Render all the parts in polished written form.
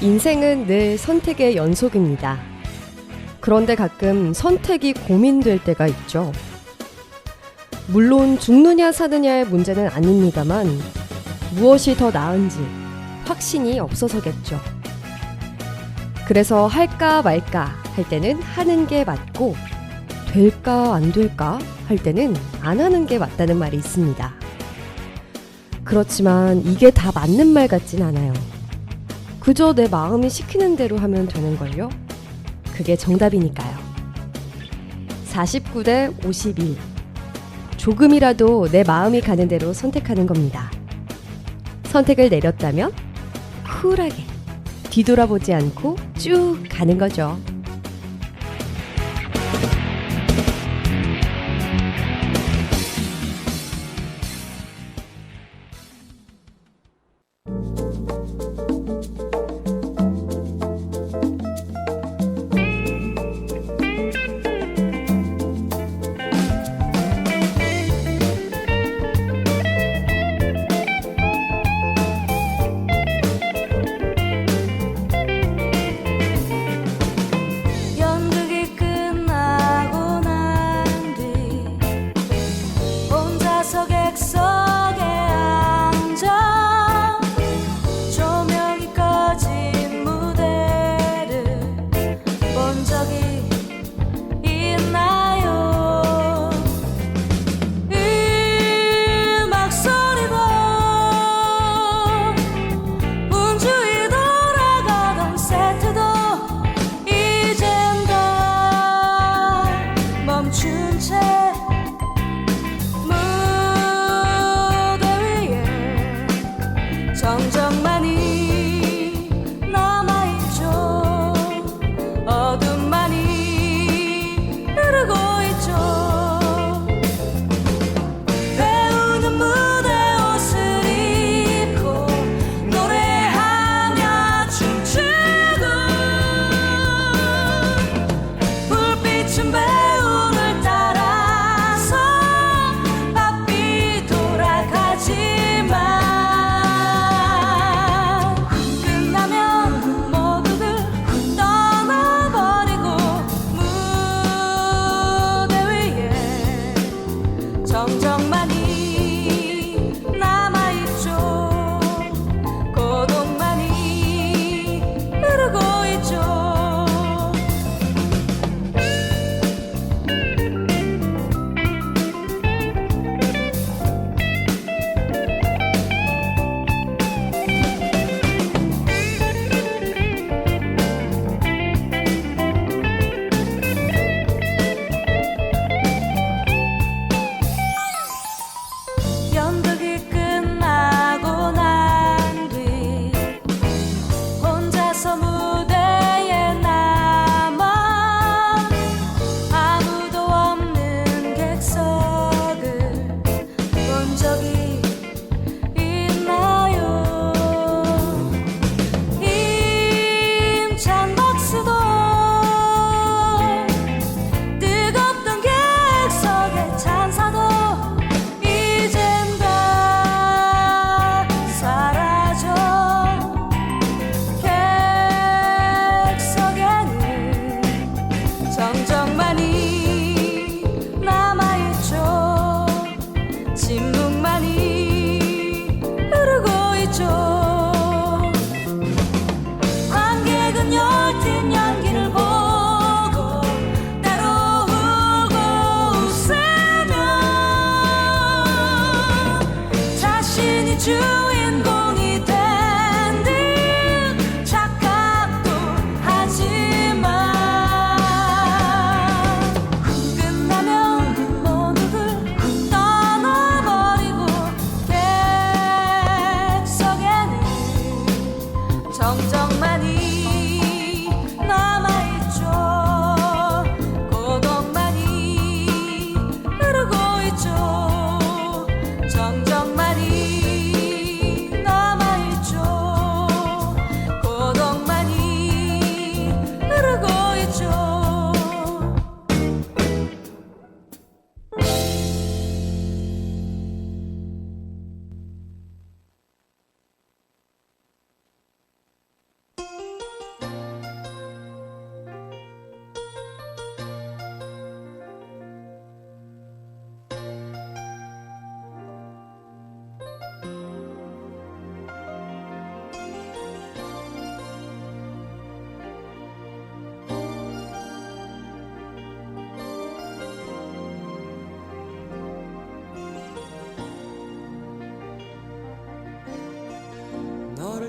인생은 늘 선택의 연속입니다. 그런데 가끔 선택이 고민될 때가 있죠. 물론 죽느냐 사느냐의 문제는 아닙니다만 무엇이 더 나은지 확신이 없어서겠죠. 그래서 할까 말까 할 때는 하는 게 맞고 될까 안 될까 할 때는 안 하는 게 맞다는 말이 있습니다. 그렇지만 이게 다 맞는 말 같진 않아요. 그저 내 마음이 시키는 대로 하면 되는걸요? 그게 정답이니까요. 49대 51. 조금이라도 내 마음이 가는 대로 선택하는 겁니다. 선택을 내렸다면 쿨하게 뒤돌아보지 않고 쭉 가는 거죠.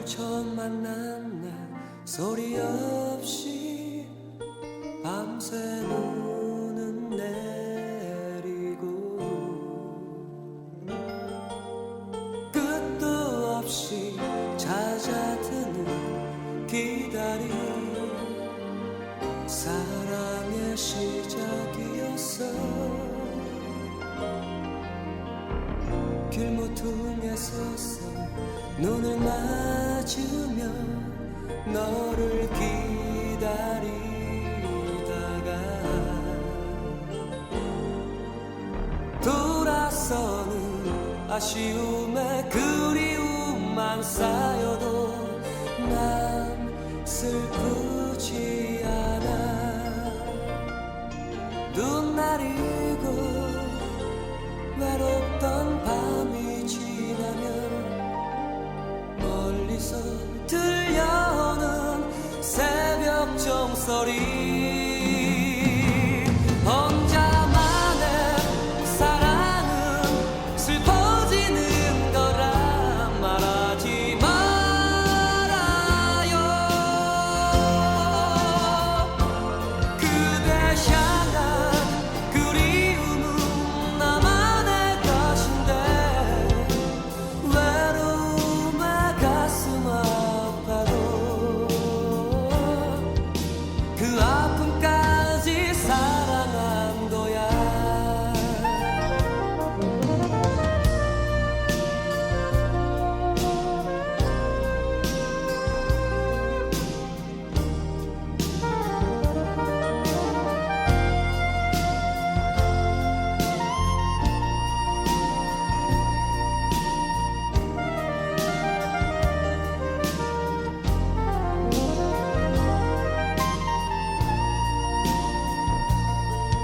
처음 만난 날 소리 없이 밤새 눈은 내리고 끝도 없이 잦아드는 기다림 사랑의 시작이었어. 길모퉁이에 섰어 눈을 맞으며 너를 기다리다가 돌아서는 아쉬움에 그리움만 쌓여도 난 슬프지 않아. 눈 내리고 외롭던 밤이 지나면 멀리서 들려오는 새벽 종소리 혼자만의 사랑은 슬퍼지는 거라 말하지 말아요. 그대 향한 그리움은 나만의 것인데 외로움에 가슴 아파도 그 아픔까지 사랑한 거야.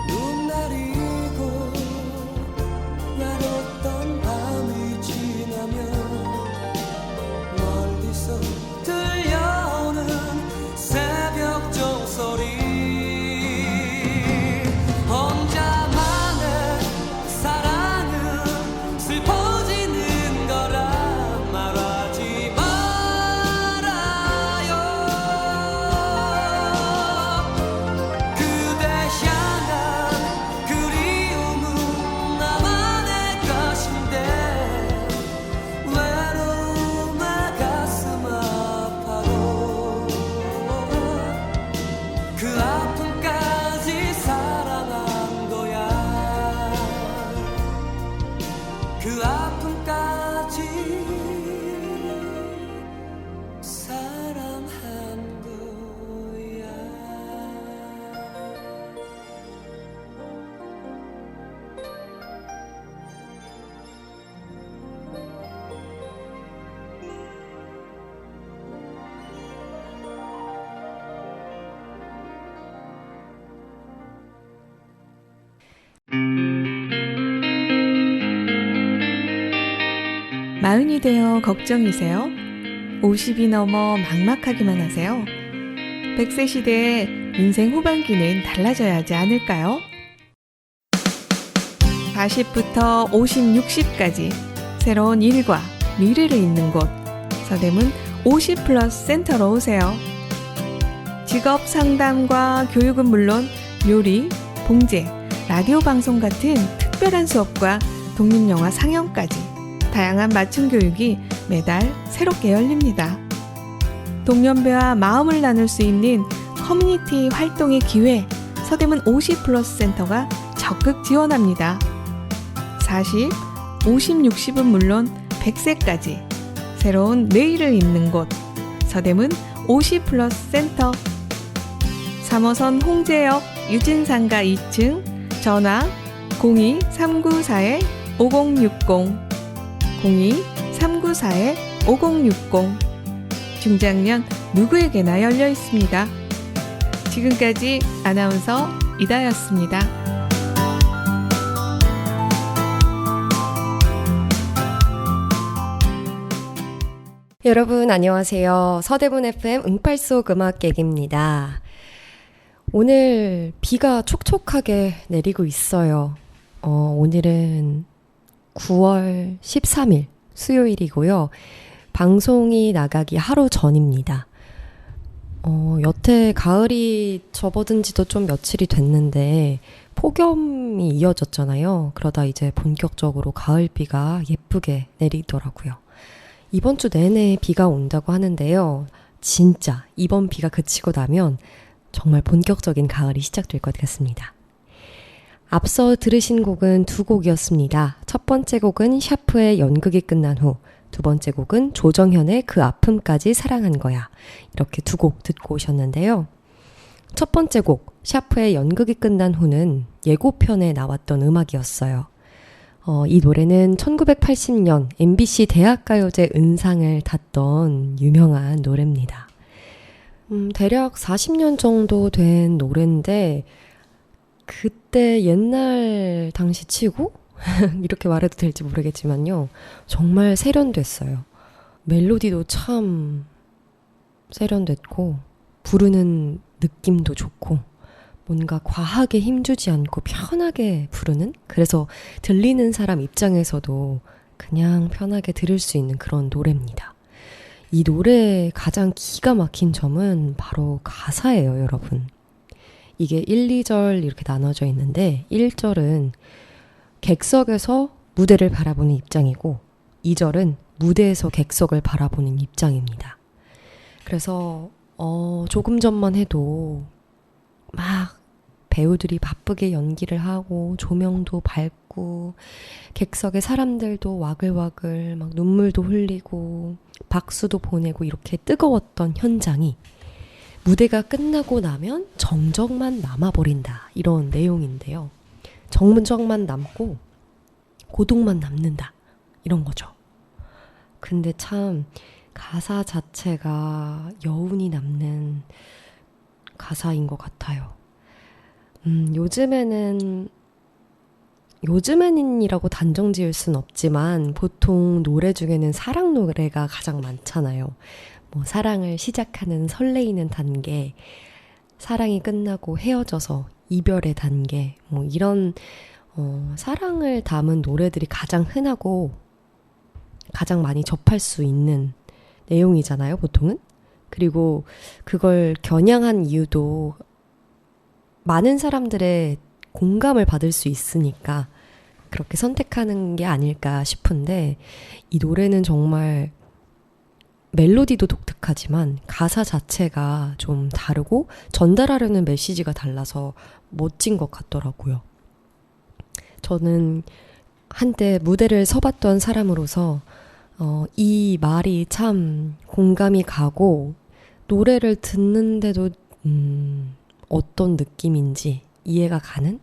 눈 내리고 외롭던 밤이 지나면 멀리서 들려오는 새벽 종소리 혼자만의 사랑은 슬퍼지는 거라 말하지 말아요. 그대 향한 그리움은 나만의 것인데 외로움에 가슴 아파도 그 아픔까지 사랑한 거야. 그 아픔까지 사랑한 거야. 마흔이 되어 걱정이세요? 50이 넘어 막막하기만 하세요? 100세 시대에 인생 후반기는 달라져야 하지 않을까요? 40부터 50, 60까지 새로운 일과 미래를 잇는 곳 서대문 50플러스 센터로 오세요. 직업 상담과 교육은 물론 요리, 봉제, 라디오 방송 같은 특별한 수업과 독립영화 상영까지 다양한 맞춤 교육이 매달 새롭게 열립니다. 동년배와 마음을 나눌 수 있는 커뮤니티 활동의 기회 서대문 50플러스 센터가 적극 지원합니다. 40, 50, 60은 물론 100세까지 새로운 내일을 잇는 곳 서대문 50플러스 센터 3호선 홍제역 유진상가 2층 전화 02-394-5060 02-394-5060 중장년 누구에게나 열려 있습니다. 지금까지 아나운서 이다였습니다. 여러분 안녕하세요. 서대문 FM 응팔속 음악객입니다. 오늘 비가 촉촉하게 내리고 있어요. 오늘은 9월 13일 수요일이고요. 방송이 나가기 하루 전입니다. 여태 가을이 접어든 지도 좀 며칠이 됐는데 폭염이 이어졌잖아요. 그러다 이제 본격적으로 가을비가 예쁘게 내리더라고요. 이번 주 내내 비가 온다고 하는데요. 진짜 이번 비가 그치고 나면 정말 본격적인 가을이 시작될 것 같습니다. 앞서 들으신 곡은 두 곡이었습니다. 첫 번째 곡은 샤프의 연극이 끝난 후, 두 번째 곡은 조정현의 그 아픔까지 사랑한 거야. 이렇게 두 곡 듣고 오셨는데요. 첫 번째 곡, 샤프의 연극이 끝난 후는 예고편에 나왔던 음악이었어요. 이 노래는 1980년 MBC 대학가요제 은상을 탔던 유명한 노래입니다. 대략 40년 정도 된 노래인데 그때 옛날 당시 치고 이렇게 말해도 될지 모르겠지만요. 정말 세련됐어요. 멜로디도 참 세련됐고 부르는 느낌도 좋고 뭔가 과하게 힘주지 않고 편하게 부르는? 그래서 들리는 사람 입장에서도 그냥 편하게 들을 수 있는 그런 노래입니다. 이 노래의 가장 기가 막힌 점은 바로 가사예요, 여러분. 이게 1, 2절 이렇게 나눠져 있는데 1절은 객석에서 무대를 바라보는 입장이고 2절은 무대에서 객석을 바라보는 입장입니다. 그래서 조금 전만 해도 막 배우들이 바쁘게 연기를 하고 조명도 밝고 객석의 사람들도 와글와글 막 눈물도 흘리고 박수도 보내고 이렇게 뜨거웠던 현장이 무대가 끝나고 나면 정적만 남아버린다. 이런 내용인데요. 정적만 남고 고독만 남는다. 이런 거죠. 근데 참 가사 자체가 여운이 남는 가사인 것 같아요. 요즘에는이라고 단정 지을 순 없지만 보통 노래 중에는 사랑 노래가 가장 많잖아요. 뭐 사랑을 시작하는 설레이는 단계, 사랑이 끝나고 헤어져서 이별의 단계, 뭐 이런 사랑을 담은 노래들이 가장 흔하고 가장 많이 접할 수 있는 내용이잖아요, 보통은. 그리고 그걸 겨냥한 이유도 많은 사람들의 공감을 받을 수 있으니까 그렇게 선택하는 게 아닐까 싶은데 이 노래는 정말 멜로디도 독특하지만 가사 자체가 좀 다르고 전달하려는 메시지가 달라서 멋진 것 같더라고요. 저는 한때 무대를 서봤던 사람으로서 이 말이 참 공감이 가고 노래를 듣는데도 어떤 느낌인지 이해가 가는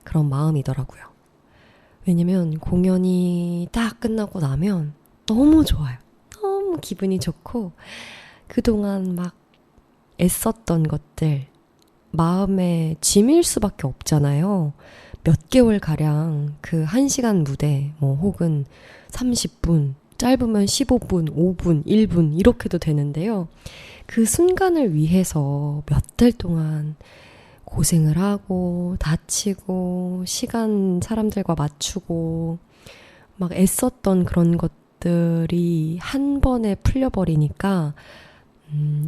그런 마음이더라고요. 왜냐면 공연이 딱 끝나고 나면 너무 좋아요. 너무 기분이 좋고 그동안 막 애썼던 것들 마음에 짐일 수밖에 없잖아요. 몇 개월가량 그 1시간 무대 뭐 혹은 30분 짧으면 15분, 5분, 1분 이렇게도 되는데요. 그 순간을 위해서 몇 달 동안 고생을 하고 다치고 시간 사람들과 맞추고 막 애썼던 그런 것들이 한 번에 풀려버리니까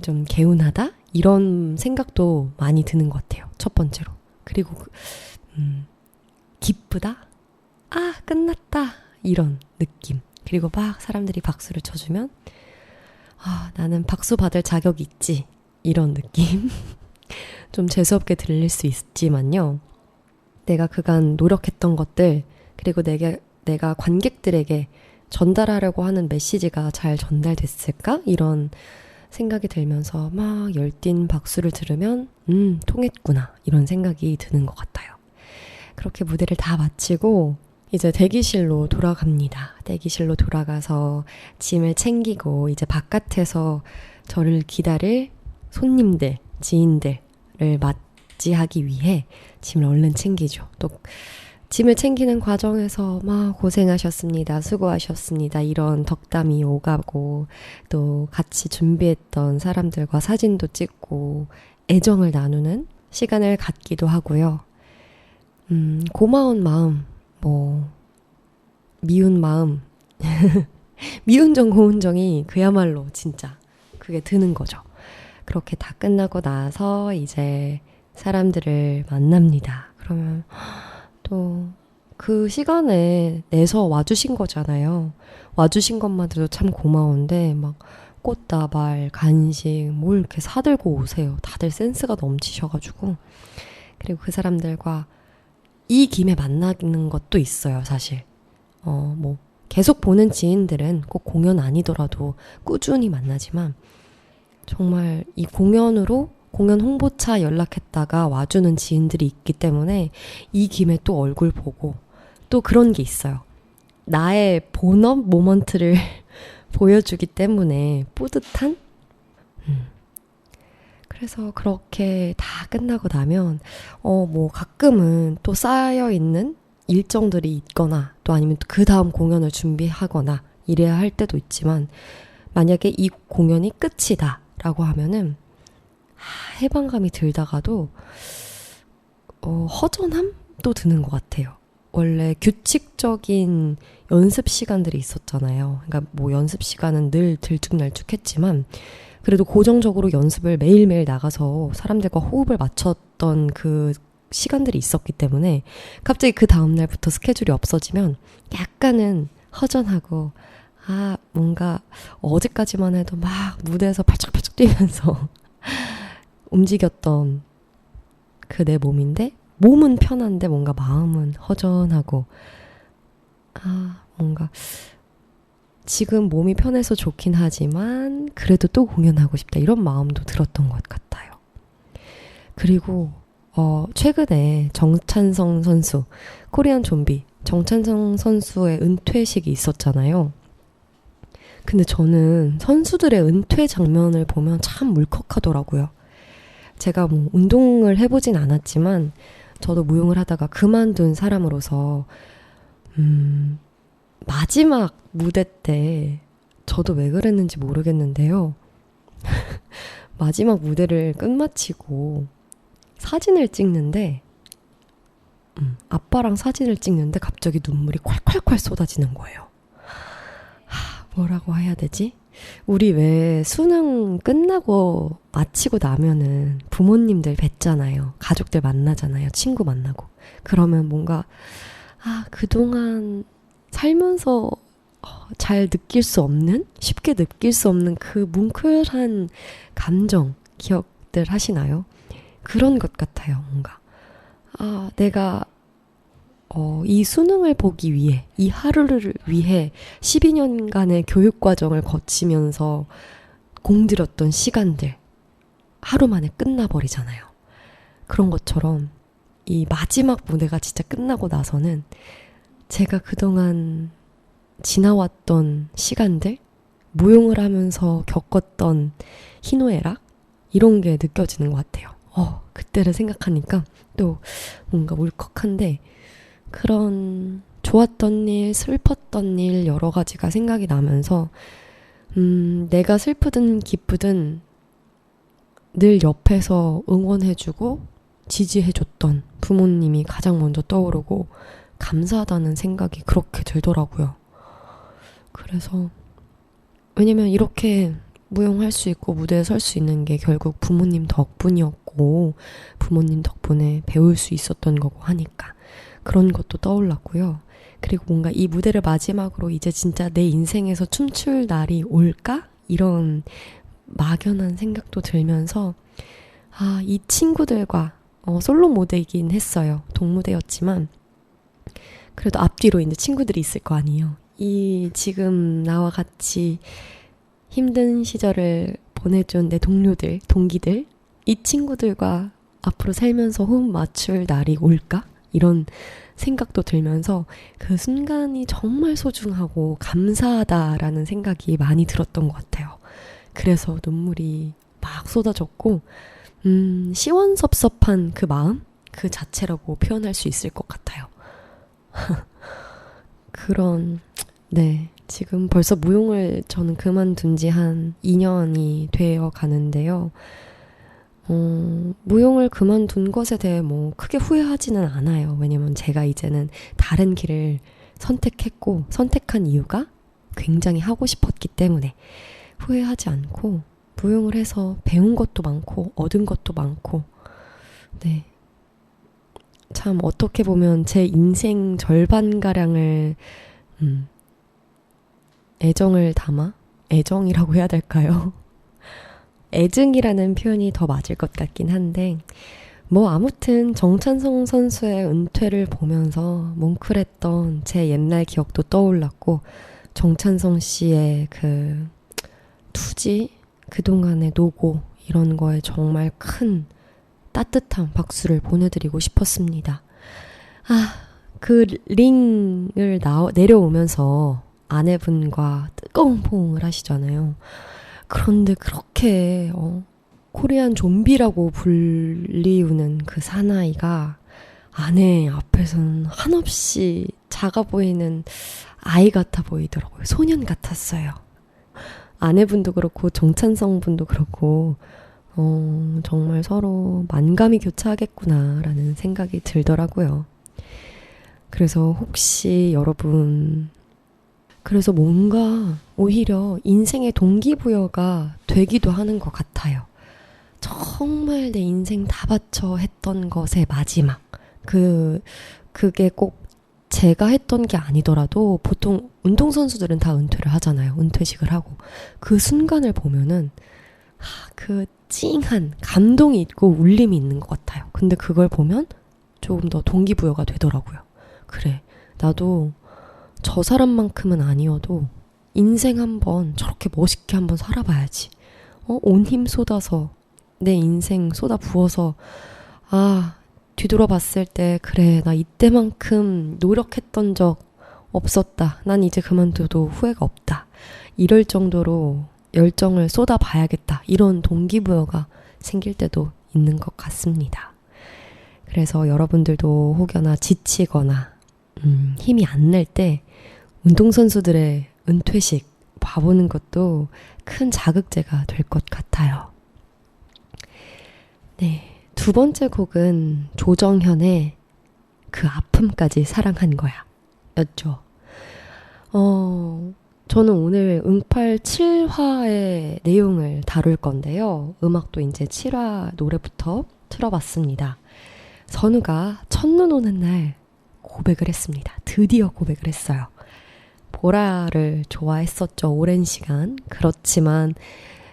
좀 개운하다? 이런 생각도 많이 드는 것 같아요. 첫 번째로. 그리고 기쁘다? 아, 끝났다. 이런 느낌. 그리고 막 사람들이 박수를 쳐주면 아, 나는 박수 받을 자격이 있지. 이런 느낌. 좀 재수없게 들릴 수 있지만요. 내가 그간 노력했던 것들 그리고 내가 관객들에게 전달하려고 하는 메시지가 잘 전달됐을까? 이런 생각이 들면서 막 열띤 박수를 들으면 통했구나. 이런 생각이 드는 것 같아요. 그렇게 무대를 다 마치고 이제 대기실로 돌아갑니다. 대기실로 돌아가서 짐을 챙기고 이제 바깥에서 저를 기다릴 손님들, 지인들을 맞이하기 위해 짐을 얼른 챙기죠. 또 짐을 챙기는 과정에서 막 고생하셨습니다. 수고하셨습니다. 이런 덕담이 오가고 또 같이 준비했던 사람들과 사진도 찍고 애정을 나누는 시간을 갖기도 하고요. 고마운 마음, 뭐 미운 마음 미운정 고운정이 그야말로 진짜 그게 드는 거죠. 그렇게 다 끝나고 나서 이제 사람들을 만납니다. 그러면 또 그 시간에 내서 와주신 거잖아요. 와주신 것만으로도 참 고마운데 막 꽃다발, 간식 뭘 이렇게 사들고 오세요. 다들 센스가 넘치셔가지고. 그리고 그 사람들과 이 김에 만나는 것도 있어요, 사실. 뭐 계속 보는 지인들은 꼭 공연 아니더라도 꾸준히 만나지만 정말 이 공연으로 공연 홍보차 연락했다가 와주는 지인들이 있기 때문에 이 김에 또 얼굴 보고 또 그런 게 있어요. 나의 본업 모먼트를 보여주기 때문에 뿌듯한? 그래서 그렇게 다 끝나고 나면 뭐 가끔은 또 쌓여있는 일정들이 있거나 또 아니면 그 다음 공연을 준비하거나 이래야 할 때도 있지만 만약에 이 공연이 끝이다 라고 하면은 해방감이 들다가도 허전함도 드는 것 같아요. 원래 규칙적인 연습 시간들이 있었잖아요. 그러니까 뭐 연습 시간은 늘 들쭉날쭉했지만 그래도 고정적으로 연습을 매일매일 나가서 사람들과 호흡을 맞췄던 그 시간들이 있었기 때문에 갑자기 그 다음날부터 스케줄이 없어지면 약간은 허전하고 뭔가 어제까지만 해도 막 무대에서 팔짝팔짝 뛰면서 움직였던 그 내 몸인데 몸은 편한데 뭔가 마음은 허전하고 뭔가 지금 몸이 편해서 좋긴 하지만 그래도 또 공연하고 싶다 이런 마음도 들었던 것 같아요. 그리고 최근에 정찬성 선수 코리안 좀비 정찬성 선수의 은퇴식이 있었잖아요. 근데 저는 선수들의 은퇴 장면을 보면 참 울컥하더라고요. 제가 뭐 운동을 해보진 않았지만 저도 무용을 하다가 그만둔 사람으로서 마지막 무대 때 저도 왜 그랬는지 모르겠는데요. 마지막 무대를 끝마치고 사진을 찍는데 아빠랑 사진을 찍는데 갑자기 눈물이 콸콸콸 쏟아지는 거예요. 뭐라고 해야 되지? 우리 왜 수능 끝나고 마치고 나면은 부모님들 뵙잖아요. 가족들 만나잖아요. 친구 만나고. 그러면 뭔가 그동안 살면서 잘 느낄 수 없는, 쉽게 느낄 수 없는 그 뭉클한 감정, 기억들 하시나요? 그런 것 같아요, 뭔가. 내가 이 수능을 보기 위해, 이 하루를 위해 12년간의 교육과정을 거치면서 공들였던 시간들, 하루 만에 끝나버리잖아요. 그런 것처럼 이 마지막 무대가 진짜 끝나고 나서는 제가 그동안 지나왔던 시간들, 무용을 하면서 겪었던 희노애락, 이런 게 느껴지는 것 같아요. 그때를 생각하니까 또 뭔가 울컥한데, 그런 좋았던 일, 슬펐던 일 여러 가지가 생각이 나면서 내가 슬프든 기쁘든 늘 옆에서 응원해주고 지지해줬던 부모님이 가장 먼저 떠오르고 감사하다는 생각이 그렇게 들더라고요. 그래서 왜냐면 이렇게 무용할 수 있고 무대에 설 수 있는 게 결국 부모님 덕분이었고 부모님 덕분에 배울 수 있었던 거고 하니까 그런 것도 떠올랐고요. 그리고 뭔가 이 무대를 마지막으로 이제 진짜 내 인생에서 춤출 날이 올까? 이런 막연한 생각도 들면서 이 친구들과 솔로 무대이긴 했어요. 동무대였지만 그래도 앞뒤로 이제 친구들이 있을 거 아니에요. 이 지금 나와 같이 힘든 시절을 보내준 내 동료들, 동기들, 이 친구들과 앞으로 살면서 호흡 맞출 날이 올까? 이런 생각도 들면서 그 순간이 정말 소중하고 감사하다라는 생각이 많이 들었던 것 같아요. 그래서 눈물이 막 쏟아졌고 시원섭섭한 그 마음? 그 자체라고 표현할 수 있을 것 같아요. 지금 벌써 무용을 저는 그만둔 지 한 2년이 되어 가는데요. 무용을 그만둔 것에 대해 뭐 크게 후회하지는 않아요. 왜냐면 제가 이제는 다른 길을 선택했고 선택한 이유가 굉장히 하고 싶었기 때문에 후회하지 않고 무용을 해서 배운 것도 많고 얻은 것도 많고 네. 참 어떻게 보면 제 인생 절반가량을 애정을 담아? 애정이라고 해야 될까요? 애증이라는 표현이 더 맞을 것 같긴 한데 뭐 아무튼 정찬성 선수의 은퇴를 보면서 뭉클했던 제 옛날 기억도 떠올랐고 정찬성 씨의 그 투지, 그동안의 노고 이런 거에 정말 큰 따뜻한 박수를 보내드리고 싶었습니다. 그 링을 내려오면서 아내분과 뜨거운 포옹을 하시잖아요. 그런데 그렇게 코리안 좀비라고 불리우는 그 사나이가 아내 앞에서는 한없이 작아 보이는 아이 같아 보이더라고요. 소년 같았어요. 아내분도 그렇고 정찬성 분도 그렇고 정말 서로 만감이 교차하겠구나라는 생각이 들더라고요. 그래서 혹시 여러분 그래서 뭔가 오히려 인생의 동기부여가 되기도 하는 것 같아요. 정말 내 인생 다 바쳐 했던 것의 마지막. 그게 꼭 제가 했던 게 아니더라도 보통 운동선수들은 다 은퇴를 하잖아요. 은퇴식을 하고. 그 순간을 보면은 그 찡한 감동이 있고 울림이 있는 것 같아요. 근데 그걸 보면 조금 더 동기부여가 되더라고요. 그래, 나도 저 사람만큼은 아니어도 인생 한번 저렇게 멋있게 한번 살아봐야지. 온 힘 쏟아서 내 인생 쏟아 부어서 뒤돌아봤을 때 그래 나 이때만큼 노력했던 적 없었다. 난 이제 그만둬도 후회가 없다. 이럴 정도로 열정을 쏟아봐야겠다. 이런 동기부여가 생길 때도 있는 것 같습니다. 그래서 여러분들도 혹여나 지치거나 힘이 안 날 때 운동선수들의 은퇴식 봐보는 것도 큰 자극제가 될 것 같아요. 네, 두 번째 곡은 조정현의 그 아픔까지 사랑한 거야 였죠. 저는 오늘 응팔 7화의 내용을 다룰 건데요. 음악도 이제 7화 노래부터 틀어봤습니다. 선우가 첫눈 오는 날 고백을 했습니다. 드디어 고백을 했어요. 보라를 좋아했었죠. 오랜 시간. 그렇지만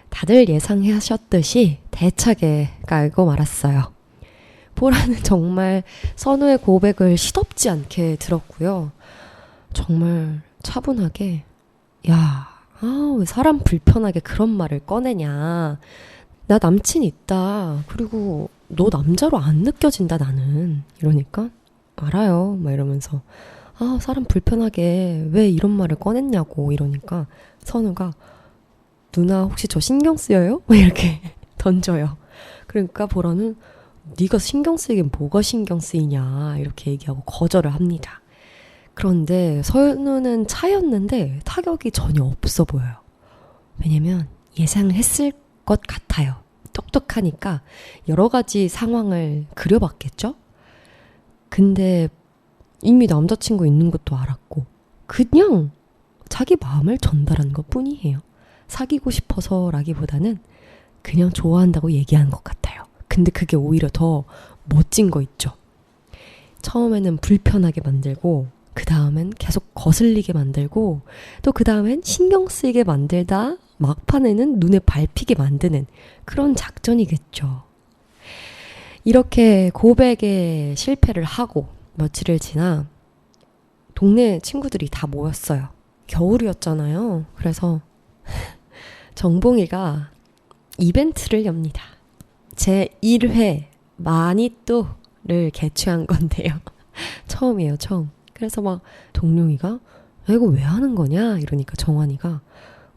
다들 예상하셨듯이 대차게 깔고 말았어요. 보라는 정말 선우의 고백을 시덥지 않게 들었고요. 정말 차분하게 왜 사람 불편하게 그런 말을 꺼내냐. 나 남친 있다. 그리고 너 남자로 안 느껴진다 나는. 이러니까 알아요. 막 이러면서 사람 불편하게 왜 이런 말을 꺼냈냐고 이러니까 선우가 누나 혹시 저 신경 쓰여요? 막 이렇게 던져요. 그러니까 보라는 네가 신경 쓰이긴 뭐가 신경 쓰이냐 이렇게 얘기하고 거절을 합니다. 그런데 선우는 차였는데 타격이 전혀 없어 보여요. 왜냐면 예상을 했을 것 같아요. 똑똑하니까 여러 가지 상황을 그려봤겠죠? 근데 이미 남자친구 있는 것도 알았고 그냥 자기 마음을 전달한 것 뿐이에요. 사귀고 싶어서라기보다는 그냥 좋아한다고 얘기한 것 같아요. 근데 그게 오히려 더 멋진 거 있죠. 처음에는 불편하게 만들고 그 다음엔 계속 거슬리게 만들고 또 그 다음엔 신경 쓰이게 만들다 막판에는 눈에 밟히게 만드는 그런 작전이겠죠. 이렇게 고백에 실패를 하고 며칠을 지나 동네 친구들이 다 모였어요. 겨울이었잖아요. 그래서 정봉이가 이벤트를 엽니다. 제 1회 마니또를 개최한 건데요. 처음이에요, 처음. 그래서 막 동룡이가 이거 왜 하는 거냐? 이러니까 정환이가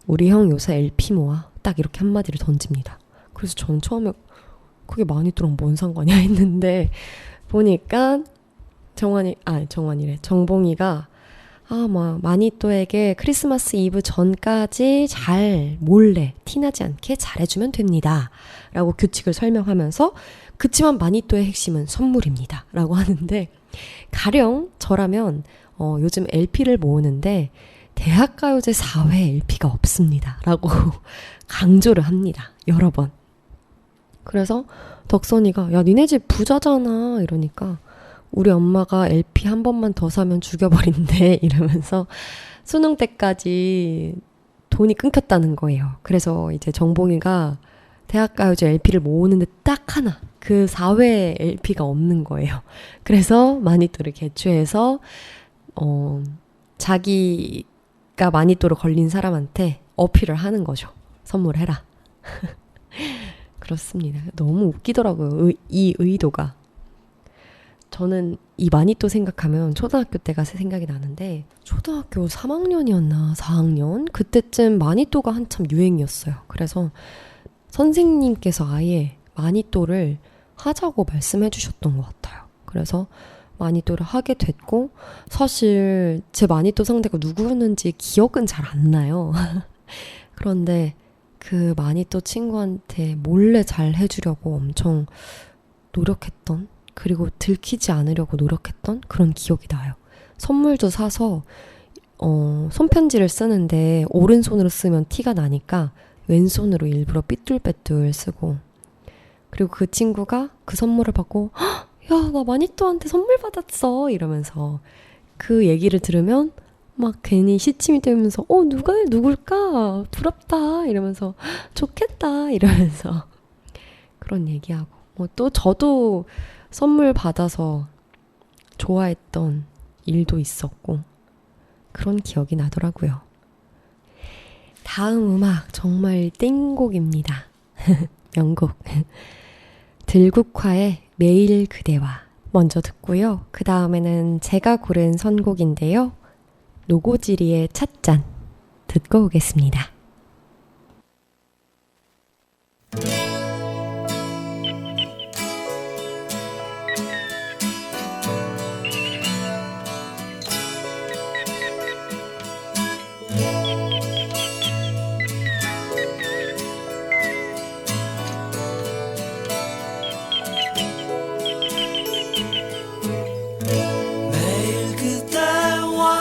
우리 형 요새 LP 모아. 딱 이렇게 한마디를 던집니다. 그래서 저는 처음에 그게 마니또랑 뭔 상관이야 했는데 보니까 정봉이가 마니또에게 크리스마스 이브 전까지 잘 몰래 티나지 않게 잘해주면 됩니다. 라고 규칙을 설명하면서 그치만 마니또의 핵심은 선물입니다. 라고 하는데 가령 저라면 요즘 LP를 모으는데 대학가요제 4회 LP가 없습니다. 라고 강조를 합니다. 여러 번. 그래서 덕선이가 야 니네 집 부자잖아 이러니까 우리 엄마가 LP 한 번만 더 사면 죽여버린대 이러면서 수능 때까지 돈이 끊겼다는 거예요. 그래서 이제 정봉이가 대학가요제 LP를 모으는데 딱 하나 그 4회 LP가 없는 거예요. 그래서 마니또를 개최해서 자기가 마니또로 걸린 사람한테 어필을 하는 거죠. 선물해라. 그렇습니다. 너무 웃기더라고요. 이 의도가. 저는 이 마니또 생각하면 초등학교 때가 생각이 나는데 초등학교 3학년이었나 4학년? 그때쯤 마니또가 한참 유행이었어요. 그래서 선생님께서 아예 마니또를 하자고 말씀해 주셨던 것 같아요. 그래서 마니또를 하게 됐고 사실 제 마니또 상대가 누구였는지 기억은 잘 안 나요. 그런데 그 마니또 친구한테 몰래 잘 해주려고 엄청 노력했던 그리고 들키지 않으려고 노력했던 그런 기억이 나요. 선물도 사서 손편지를 쓰는데 오른손으로 쓰면 티가 나니까 왼손으로 일부러 삐뚤빼뚤 쓰고 그리고 그 친구가 그 선물을 받고 야, 나 마니또한테 선물 받았어 이러면서 그 얘기를 들으면 막 괜히 시침이 되면서 누굴까 부럽다 이러면서 좋겠다 이러면서 그런 얘기하고 뭐 또 저도 선물 받아서 좋아했던 일도 있었고 그런 기억이 나더라고요. 다음 음악 정말 땡곡입니다. 명곡 들국화의 매일 그대와 먼저 듣고요. 그 다음에는 제가 고른 선곡인데요. 노고지리의 찻잔 듣고 오겠습니다. 매일 그대와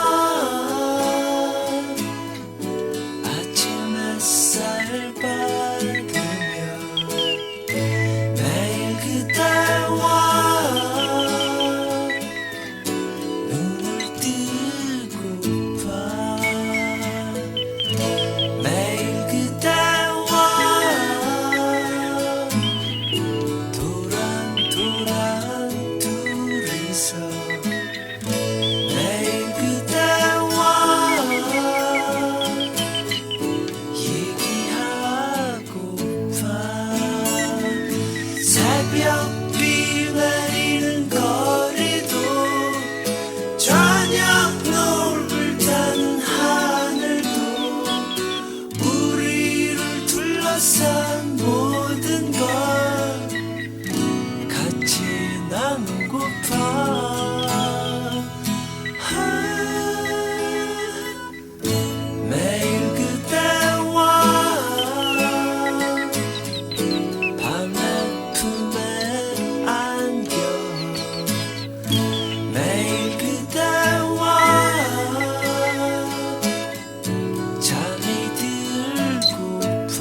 아침 햇살을 받으며 매일 그대와 눈을 뜨고파 매일 그대와 도란도란 둘이서 매일 그대와 얘기하고파 새벽비 내리는 거리도 저녁 노을 타는 하늘도 우리를 둘러싼 모든 걸 같이 나누고파 매일 그대와 밤의 품에 안겨 매일 그대와 잠이 들고파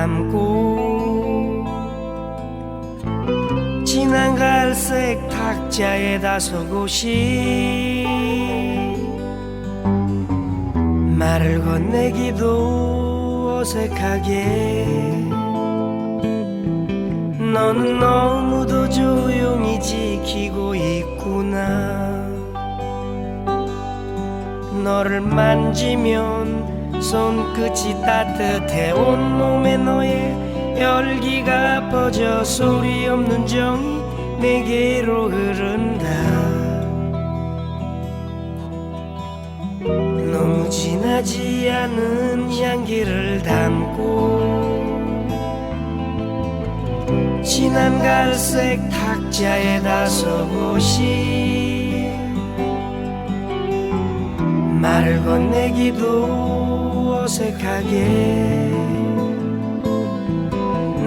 담고 진한 갈색 탁자에다 서고시 말을 건네기도 어색하게 너는 너무도 조용히 지키고 있구나. 너를 만지면 손끝이 따뜻해 온몸에 너의 열기가 퍼져 소리 없는 정이 내게로 흐른다. 너무 진하지 않은 향기를 담고 진한 갈색 탁자에다 서고시 말을 건네기도 어색하게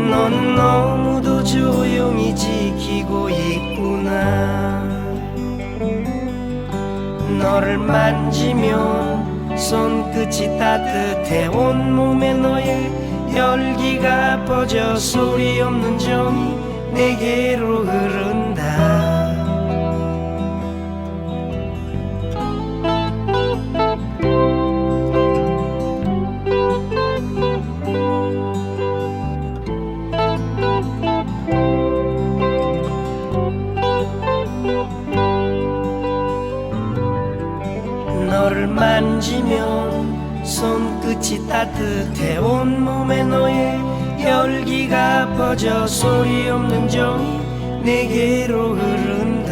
넌 너무도 조용히 지키고 있구나. 너를 만지면 손끝이 따뜻해 온몸에 너의 열기가 퍼져 소리 없는 정이 내게로 흐른다. 너를 만지면 손끝이 따뜻해 온몸에 너의 열기가 퍼져 소리 없는 정이 내게로 흐른다.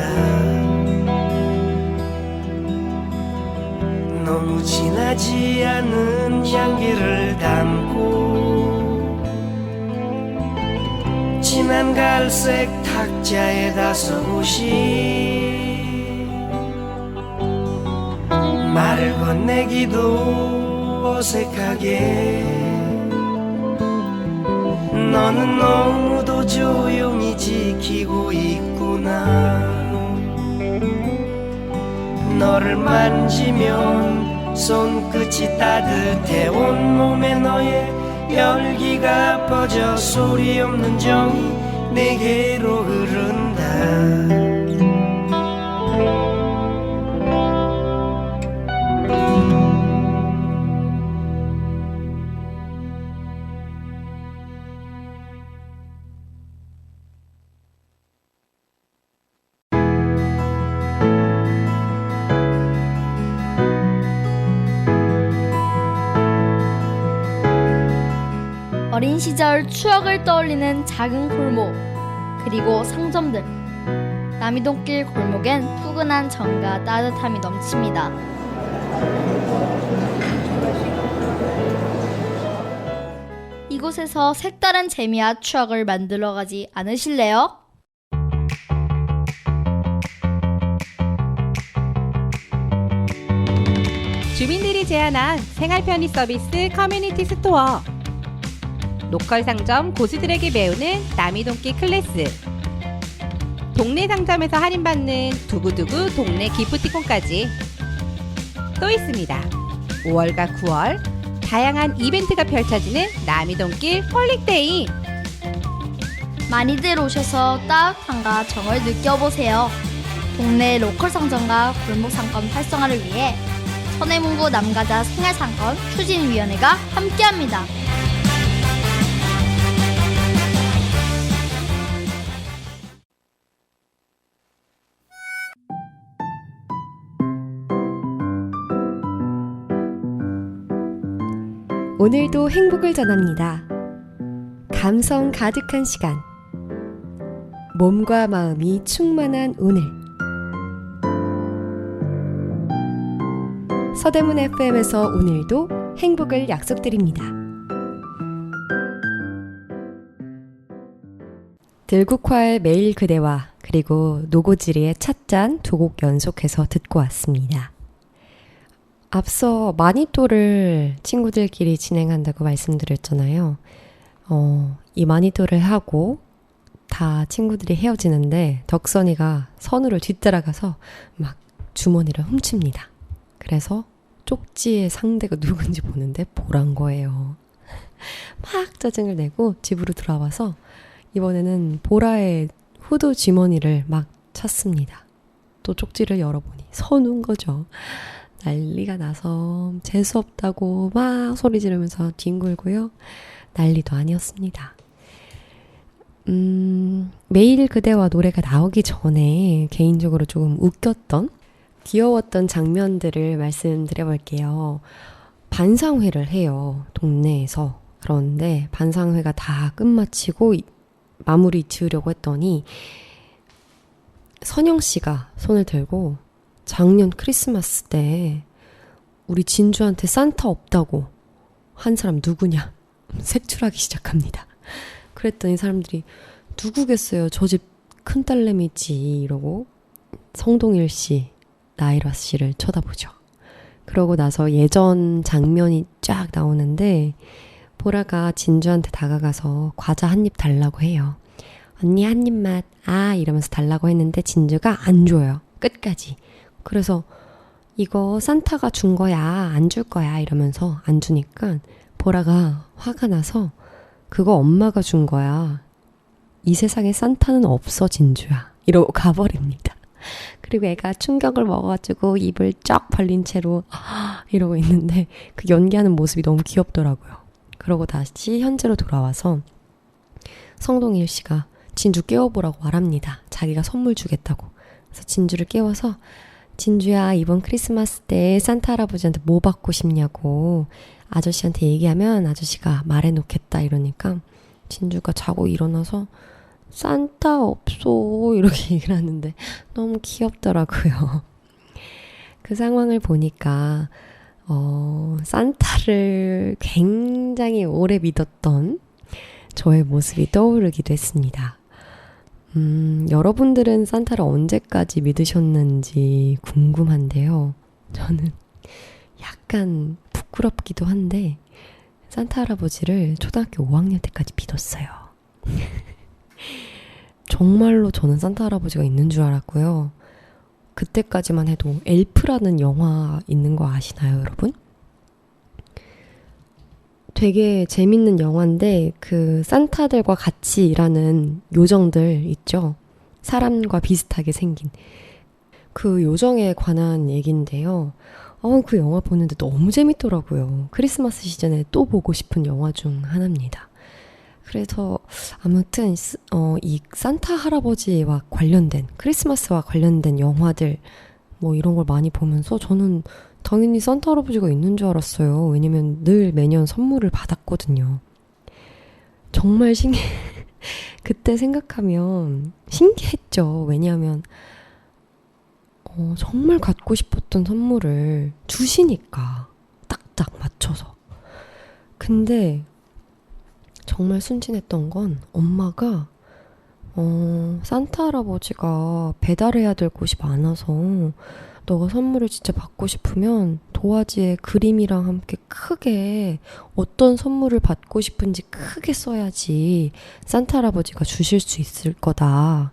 너무 진하지 않은 향기를 담고 진한 갈색 탁자에다 서고시 말을 건네기도 어색하게 너는 너무도 조용히 지키고 있구나. 너를 만지면 손끝이 따뜻해 온몸에 너의 열기가 퍼져 소리 없는 정이 내게로 흐른다. 어린 시절 추억을 떠올리는 작은 골목, 그리고 상점들. 남이동길 골목엔 푸근한 정과 따뜻함이 넘칩니다. 이곳에서 색다른 재미와 추억을 만들어가지 않으실래요? 주민들이 제안한 생활 편의 서비스 커뮤니티 스토어. 로컬 상점 고수들에게 배우는 남이동길 클래스. 동네 상점에서 할인받는 두구두구 동네 기프티콘까지 또 있습니다. 5월과 9월 다양한 이벤트가 펼쳐지는 남이동길 홀릭데이. 많이들 오셔서 따뜻함과 정을 느껴보세요. 동네 로컬 상점과 골목 상권 활성화를 위해 서대문구 남가자 생활상권 추진위원회가 함께합니다. 오늘도 행복을 전합니다. 감성 가득한 시간. 몸과 마음이 충만한 오늘. 서대문 FM에서 오늘도 행복을 약속드립니다. 들국화의 매일 그대와 그리고 노고지리의 찻잔 두 곡 연속해서 듣고 왔습니다. 앞서 마니또를 친구들끼리 진행한다고 말씀드렸잖아요. 이 마니또를 하고 다 친구들이 헤어지는데 덕선이가 선우를 뒤따라가서 막 주머니를 훔칩니다. 그래서 쪽지의 상대가 누군지 보는데 보란 거예요. 막 짜증을 내고 집으로 돌아와서 이번에는 보라의 후드 주머니를 막 찾습니다. 또 쪽지를 열어보니 서툰 거죠. 난리가 나서 재수없다고 막 소리 지르면서 뒹굴고요. 난리도 아니었습니다. 매일 그대와 노래가 나오기 전에 개인적으로 조금 웃겼던 귀여웠던 장면들을 말씀드려 볼게요. 반상회를 해요. 동네에서. 그런데 반상회가 다 끝마치고 마무리 지으려고 했더니 선영 씨가 손을 들고 작년 크리스마스 때 우리 진주한테 산타 없다고 한 사람 누구냐? 색출하기 시작합니다. 그랬더니 사람들이 누구겠어요? 저 집 큰딸내미지 이러고 성동일 씨, 나이라 씨를 쳐다보죠. 그러고 나서 예전 장면이 쫙 나오는데 보라가 진주한테 다가가서 과자 한 입 달라고 해요. 언니 한 입만 이러면서 달라고 했는데 진주가 안 줘요. 끝까지. 그래서 이거 산타가 준 거야, 안 줄 거야 이러면서 안 주니까 보라가 화가 나서 그거 엄마가 준 거야. 이 세상에 산타는 없어 진주야. 이러고 가버립니다. 그리고 애가 충격을 먹어가지고 입을 쫙 벌린 채로 이러고 있는데 그 연기하는 모습이 너무 귀엽더라고요. 그러고 다시 현재로 돌아와서 성동일 씨가 진주 깨워보라고 말합니다. 자기가 선물 주겠다고. 그래서 진주를 깨워서 진주야 이번 크리스마스 때 산타 할아버지한테 뭐 받고 싶냐고 아저씨한테 얘기하면 아저씨가 말해놓겠다 이러니까 진주가 자고 일어나서 산타 없어 이렇게 얘기를 하는데 너무 귀엽더라고요. 그 상황을 보니까 산타를 굉장히 오래 믿었던 저의 모습이 떠오르기도 했습니다. 여러분들은 산타를 언제까지 믿으셨는지 궁금한데요. 저는 약간 부끄럽기도 한데 산타 할아버지를 초등학교 5학년 때까지 믿었어요. 정말로 저는 산타 할아버지가 있는 줄 알았고요. 그때까지만 해도 엘프라는 영화 있는 거 아시나요, 여러분? 되게 재밌는 영화인데 그 산타들과 같이 일하는 요정들 있죠? 사람과 비슷하게 생긴 그 요정에 관한 얘기인데요. 그 영화 보는데 너무 재밌더라고요. 크리스마스 시즌에 또 보고 싶은 영화 중 하나입니다. 그래서 아무튼 이 산타 할아버지와 관련된 크리스마스와 관련된 영화들 뭐 이런 걸 많이 보면서 저는 당연히 산타 할아버지가 있는 줄 알았어요. 왜냐면 늘 매년 선물을 받았거든요. 정말 그때 생각하면 신기했죠. 왜냐하면 정말 갖고 싶었던 선물을 주시니까 딱딱 맞춰서. 근데 정말 순진했던 건 엄마가 산타 할아버지가 배달해야 될 곳이 많아서 너가 선물을 진짜 받고 싶으면 도화지에 그림이랑 함께 크게 어떤 선물을 받고 싶은지 크게 써야지 산타 할아버지가 주실 수 있을 거다.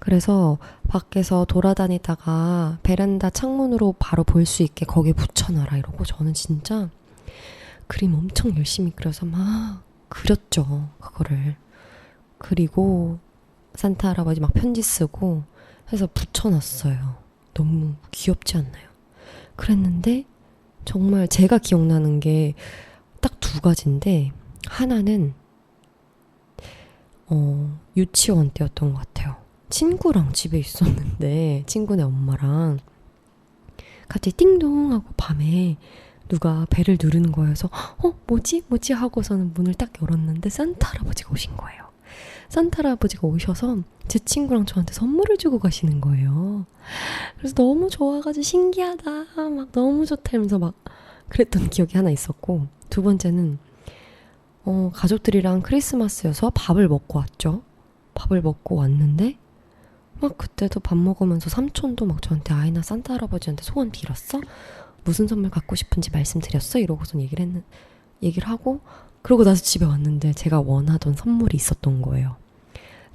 그래서 밖에서 돌아다니다가 베란다 창문으로 바로 볼 수 있게 거기에 붙여놔라 이러고 저는 진짜 그림 엄청 열심히 그려서 막 그렸죠. 그거를. 그리고 산타 할아버지 막 편지 쓰고 해서 붙여놨어요. 너무 귀엽지 않나요? 그랬는데 정말 제가 기억나는 게 딱 두 가지인데 하나는 유치원 때였던 것 같아요. 친구랑 집에 있었는데 친구네 엄마랑 갑자기 띵동 하고 밤에 누가 벨을 누르는 거여서 뭐지 하고서는 문을 딱 열었는데 산타 할아버지가 오신 거예요. 산타 할아버지가 오셔서 제 친구랑 저한테 선물을 주고 가시는 거예요. 그래서 너무 좋아가지고 신기하다 막 너무 좋다 이러면서 막 그랬던 기억이 하나 있었고, 두 번째는 가족들이랑 크리스마스여서 밥을 먹고 왔죠. 밥을 먹고 왔는데 막 그때도 밥 먹으면서 삼촌도 막 저한테 아이나 산타 할아버지한테 소원 빌었어? 무슨 선물 갖고 싶은지 말씀드렸어? 이러고선 얘기를 하고 그러고 나서 집에 왔는데 제가 원하던 선물이 있었던 거예요.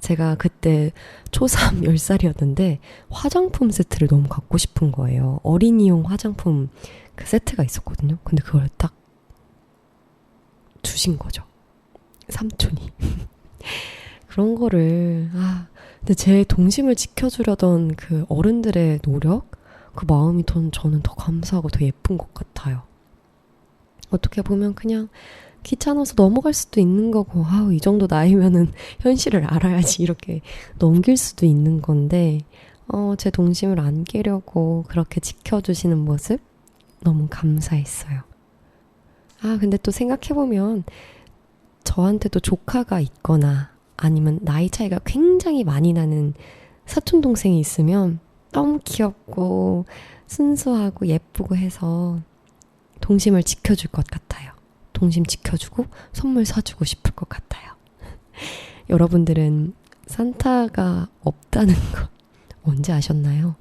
제가 그때 초3 10살이었는데 화장품 세트를 너무 갖고 싶은 거예요. 어린이용 화장품 그 세트가 있었거든요. 근데 그걸 딱 주신 거죠. 삼촌이. 그런 거를 근데 제 동심을 지켜주려던 그 어른들의 노력, 그 마음이 저는 더 감사하고 더 예쁜 것 같아요. 어떻게 보면 그냥 귀찮아서 넘어갈 수도 있는 거고, 이 정도 나이면은 현실을 알아야지 이렇게 넘길 수도 있는 건데, 제 동심을 안 깨려고 그렇게 지켜주시는 모습 너무 감사했어요. 근데 또 생각해보면 저한테도 조카가 있거나 아니면 나이 차이가 굉장히 많이 나는 사촌 동생이 있으면 너무 귀엽고 순수하고 예쁘고 해서 동심을 지켜줄 것 같아요. 동심 지켜주고 선물 사주고 싶을 것 같아요. 여러분들은 산타가 없다는 거 언제 아셨나요?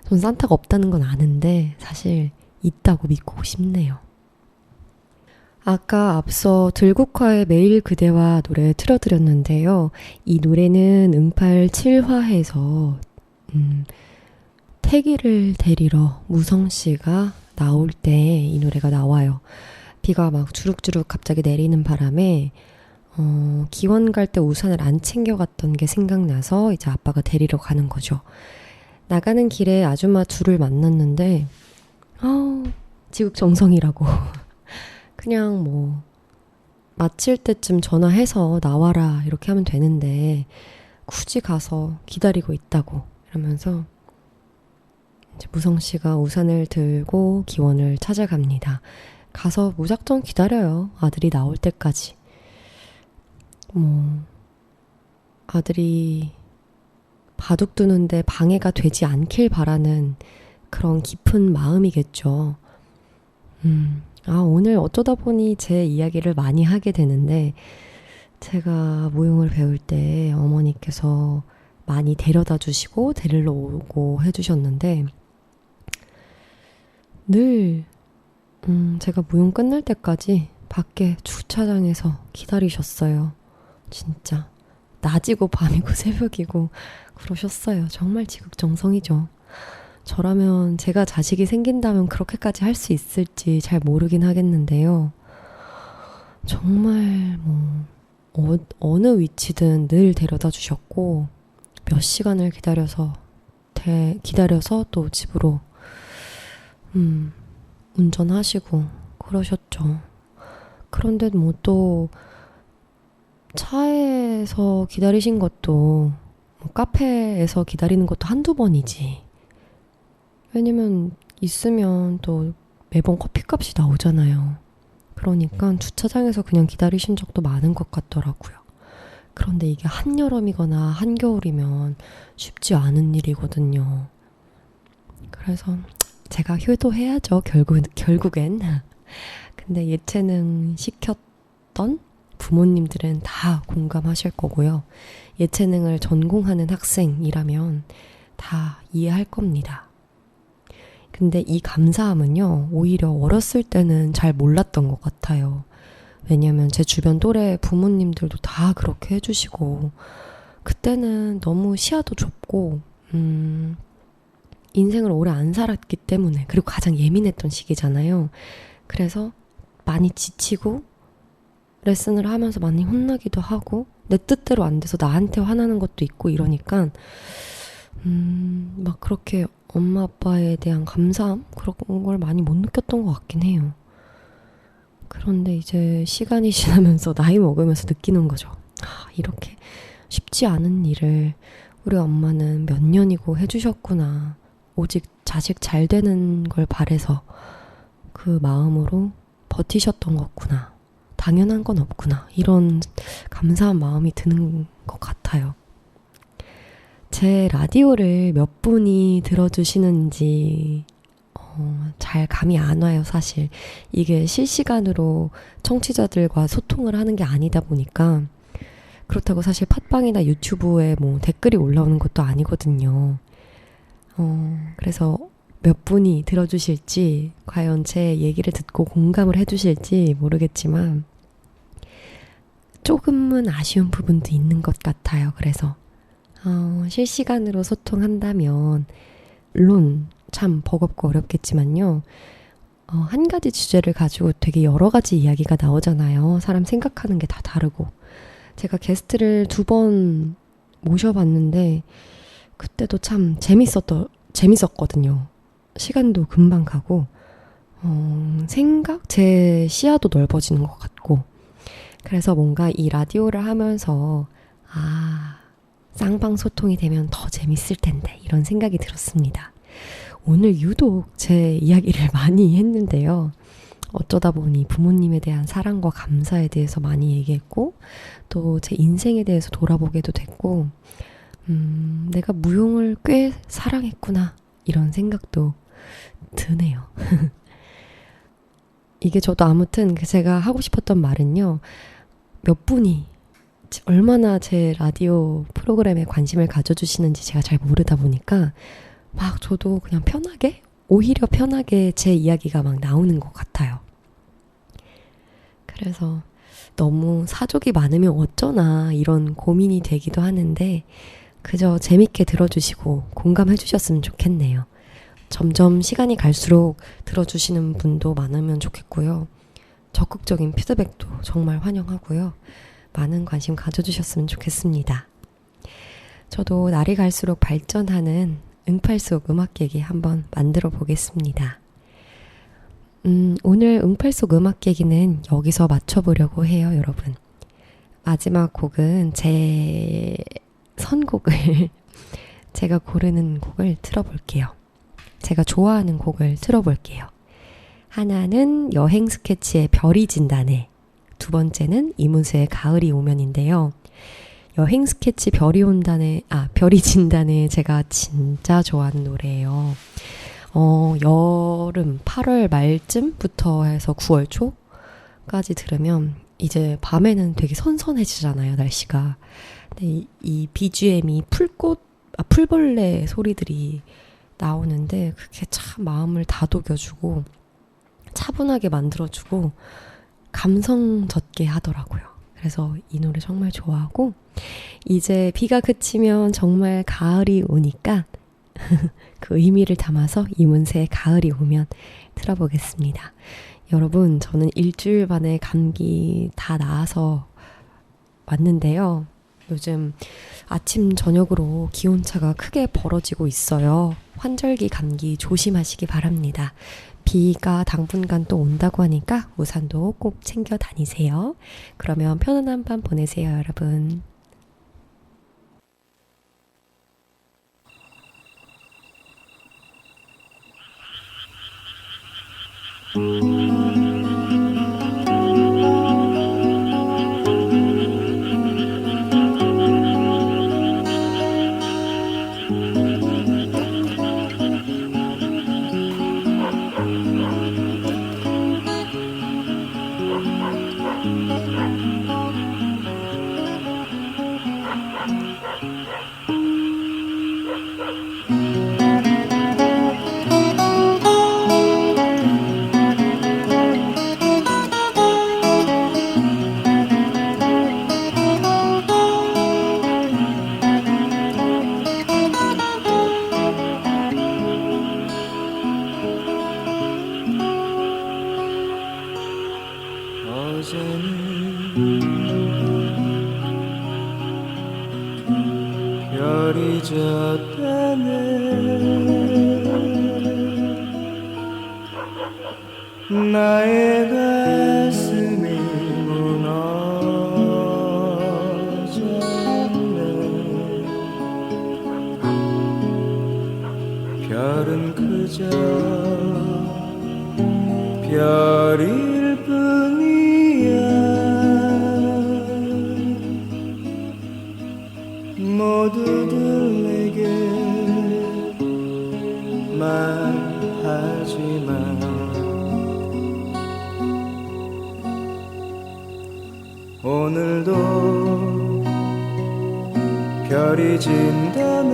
전 산타가 없다는 건 아는데 사실 있다고 믿고 싶네요. 아까 앞서 들국화의 매일 그대와 노래 틀어드렸는데요. 이 노래는 응팔 7화에서 태기를 데리러 무성씨가 나올 때 이 노래가 나와요. 비가 막 주룩주룩 갑자기 내리는 바람에 기원 갈 때 우산을 안 챙겨갔던 게 생각나서 이제 아빠가 데리러 가는 거죠. 나가는 길에 아줌마 둘을 만났는데 지극정성이라고 그냥 뭐 마칠 때쯤 전화해서 나와라 이렇게 하면 되는데 굳이 가서 기다리고 있다고 이러면서 이제 무성씨가 우산을 들고 기원을 찾아갑니다. 가서 무작정 기다려요. 아들이 나올 때까지. 아들이 바둑 두는데 방해가 되지 않길 바라는 그런 깊은 마음이겠죠. 오늘 어쩌다 보니 제 이야기를 많이 하게 되는데, 제가 무용을 배울 때 어머니께서 많이 데려다 주시고 데리러 오고 해주셨는데, 늘 제가 무용 끝날 때까지 밖에 주차장에서 기다리셨어요. 진짜 낮이고 밤이고 새벽이고 그러셨어요. 정말 지극정성이죠. 저라면 제가 자식이 생긴다면 그렇게까지 할 수 있을지 잘 모르긴 하겠는데요. 정말 어느 위치든 늘 데려다 주셨고 몇 시간을 기다려서 또 집으로 운전하시고 그러셨죠. 그런데 또 차에서 기다리신 것도 카페에서 기다리는 것도 한두 번이지. 왜냐면 있으면 또 매번 커피값이 나오잖아요. 그러니까 주차장에서 그냥 기다리신 적도 많은 것 같더라고요. 그런데 이게 한여름이거나 한겨울이면 쉽지 않은 일이거든요. 그래서 제가 효도해야죠, 결국엔. 근데 예체능 시켰던 부모님들은 다 공감하실 거고요. 예체능을 전공하는 학생이라면 다 이해할 겁니다. 근데 이 감사함은요, 오히려 어렸을 때는 잘 몰랐던 것 같아요. 왜냐면 제 주변 또래 부모님들도 다 그렇게 해주시고, 그때는 너무 시야도 좁고, 인생을 오래 안 살았기 때문에, 그리고 가장 예민했던 시기잖아요. 그래서 많이 지치고, 레슨을 하면서 많이 혼나기도 하고, 내 뜻대로 안 돼서 나한테 화나는 것도 있고 이러니까, 막 그렇게 엄마 아빠에 대한 감사함? 그런 걸 많이 못 느꼈던 것 같긴 해요. 그런데 이제 시간이 지나면서 나이 먹으면서 느끼는 거죠. 이렇게 쉽지 않은 일을 우리 엄마는 몇 년이고 해주셨구나. 오직 자식 잘 되는 걸 바래서 그 마음으로 버티셨던 거구나. 당연한 건 없구나. 이런 감사한 마음이 드는 것 같아요. 제 라디오를 몇 분이 들어주시는지 잘 감이 안 와요, 사실. 이게 실시간으로 청취자들과 소통을 하는 게 아니다 보니까. 그렇다고 사실 팟빵이나 유튜브에 댓글이 올라오는 것도 아니거든요. 그래서 몇 분이 들어주실지, 과연 제 얘기를 듣고 공감을 해주실지 모르겠지만 조금은 아쉬운 부분도 있는 것 같아요. 그래서 실시간으로 소통한다면 물론 참 버겁고 어렵겠지만요. 한 가지 주제를 가지고 되게 여러 가지 이야기가 나오잖아요. 사람 생각하는 게 다 다르고. 제가 게스트를 2번 모셔봤는데 그때도 참 재밌었거든요. 시간도 금방 가고 제 시야도 넓어지는 것 같고. 그래서 뭔가 이 라디오를 하면서 쌍방 소통이 되면 더 재밌을 텐데 이런 생각이 들었습니다. 오늘 유독 제 이야기를 많이 했는데요. 어쩌다 보니 부모님에 대한 사랑과 감사에 대해서 많이 얘기했고 또 제 인생에 대해서 돌아보게도 됐고 내가 무용을 꽤 사랑했구나 이런 생각도 드네요. 이게 저도 아무튼 제가 하고 싶었던 말은요. 몇 분이 얼마나 제 라디오 프로그램에 관심을 가져주시는지 제가 잘 모르다 보니까 막 저도 그냥 오히려 편하게 제 이야기가 막 나오는 것 같아요. 그래서 너무 사족이 많으면 어쩌나 이런 고민이 되기도 하는데 그저 재밌게 들어주시고 공감해 주셨으면 좋겠네요. 점점 시간이 갈수록 들어주시는 분도 많으면 좋겠고요. 적극적인 피드백도 정말 환영하고요. 많은 관심 가져주셨으면 좋겠습니다. 저도 날이 갈수록 발전하는 응팔 속 음악 얘기 한번 만들어 보겠습니다. 오늘 응팔 속 음악 얘기는 여기서 맞춰보려고 해요, 여러분. 마지막 곡은 제 선곡을 제가 고르는 곡을 틀어볼게요. 제가 좋아하는 곡을 틀어볼게요. 하나는 여행 스케치의 별이 진다네, 2번째는 이문세의 가을이 오면인데요. 여행 스케치 별이 진다네 제가 진짜 좋아하는 노래예요. 여름 8월 말쯤부터 해서 9월 초까지 들으면 이제 밤에는 되게 선선해지잖아요, 날씨가. 근데 이 BGM이 풀벌레 소리들이 나오는데 그게 참 마음을 다독여주고 차분하게 만들어주고 감성 젖게 하더라고요. 그래서 이 노래 정말 좋아하고 이제 비가 그치면 정말 가을이 오니까 그 의미를 담아서 이문세의 가을이 오면 틀어보겠습니다. 여러분, 저는 일주일 만에 감기 다 나아서 왔는데요. 요즘 아침 저녁으로 기온차가 크게 벌어지고 있어요. 환절기 감기 조심하시기 바랍니다. 비가 당분간 또 온다고 하니까 우산도 꼭 챙겨 다니세요. 그러면 편안한 밤 보내세요, 여러분. 별이 졌다네. 나의 가슴이 무너졌네. 별은 그저 별일 뿐이야. 모두들 내게 말하지만 오늘도 별이 진다네.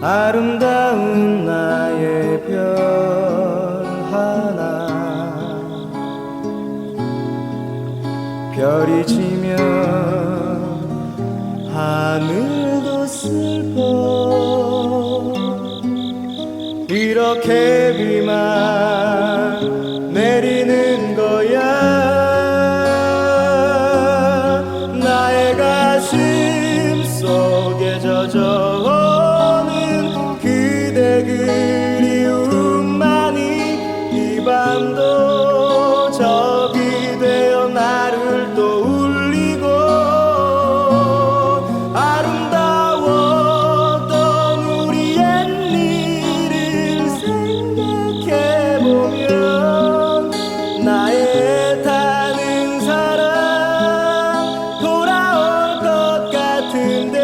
아름다운 나의 별 하나. 별이 지면 하늘도 슬퍼. 이렇게 비만 내리는 거야. 나의 가슴 속에 젖어오는 그대 그리움만이 이 밤도 적이 되어 나를 또 울리고, 아름다웠던 우리 옛일을 생각해보면 나의 타는 사랑 돌아올 것 같은데,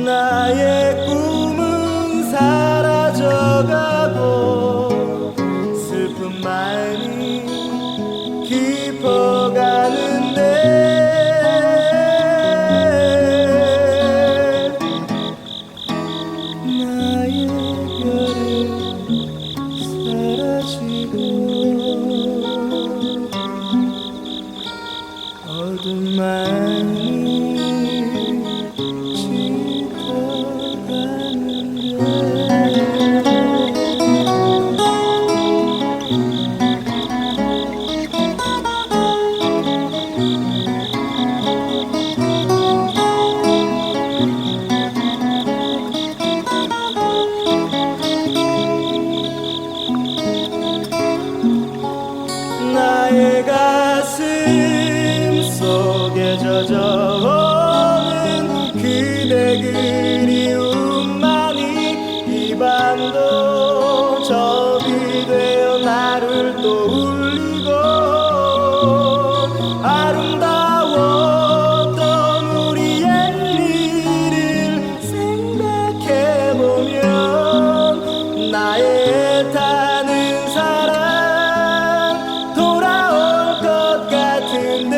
나의 꿈은 사라져가고 슬픔만이 깊어가는데, 나의 별은 사라지고 어둠만이 나의 가슴 속에 젖어오는 그대 그리움만이 이 밤도 적이 되어 나를 또 울리고, 아름다웠던 우리 옛일을 생각해보면 나의 타는 사랑 돌아올 것 같은데,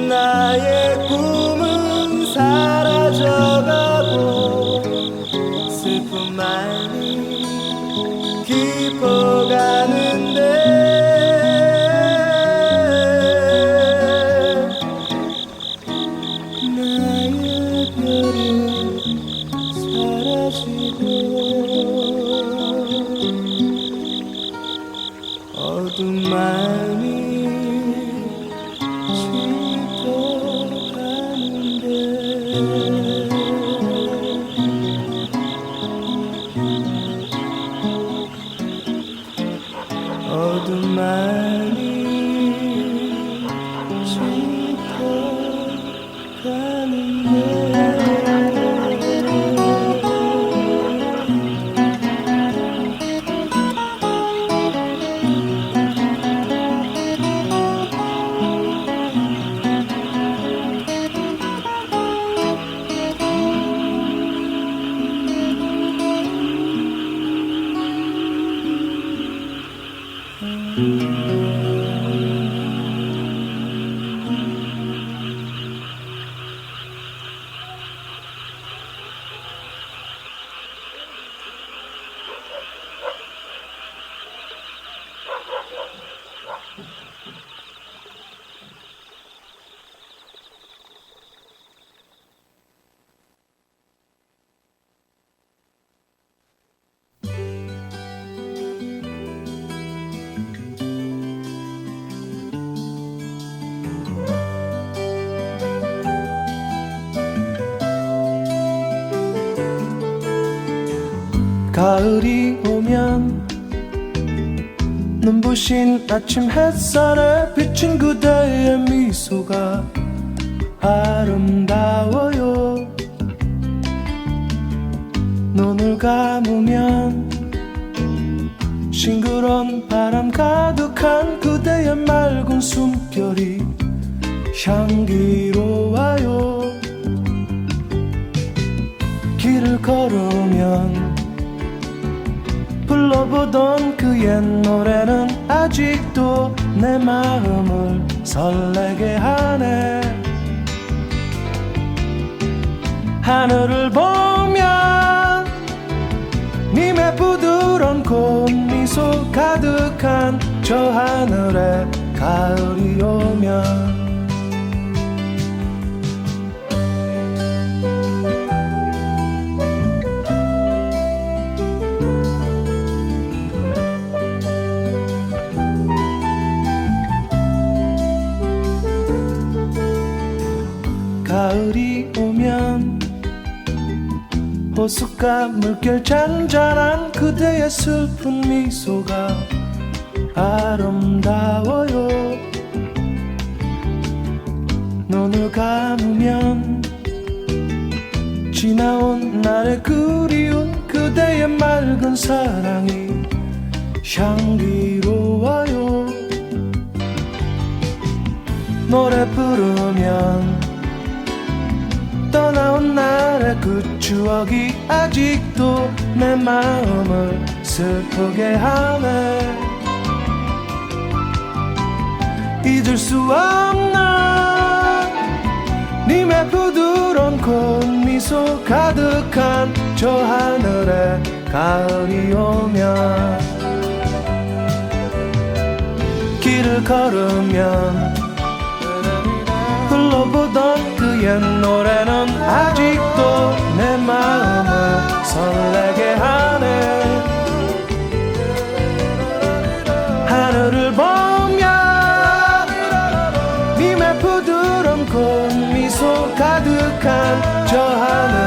나의 꿈은 사라져가고 슬픔만이 깊어가는데, 나의 별은 사라지고 어둠만이 어둠만이 가을이 오면 눈부신 아침 햇살에 비친 그대의 미소가 아름다워요. 눈을 감으면 싱그러운 바람 가득한 그대의 맑은 숨결이 향기로워요. 길을 걸으면 불러보던 그 옛 노래는 아직도 내 마음을 설레게 하네. 하늘을 보면 님의 부드러운 꽃미소 가득한 저 하늘에 가을이 오면 가을이 오면 호숫가 물결 잔잔한 그대의 슬픈 미소가 아름다워요. 눈을 감으면 지나온 날의 그리운 그대의 맑은 사랑이 향기로워요. 노래 부르면 떠나온 날의 그 추억이 아직도 내 마음을 슬프게 하네. 잊을 수 없나 님의 부드러운 꽃미소 가득한 저 하늘에 가을이 오면 길을 걸으면 흘러보던 그 옛 노래는 아직도 내 마음을 설레게 하네. 하늘을 보며 님의 부드러운 꽃미소 가득한 저 하늘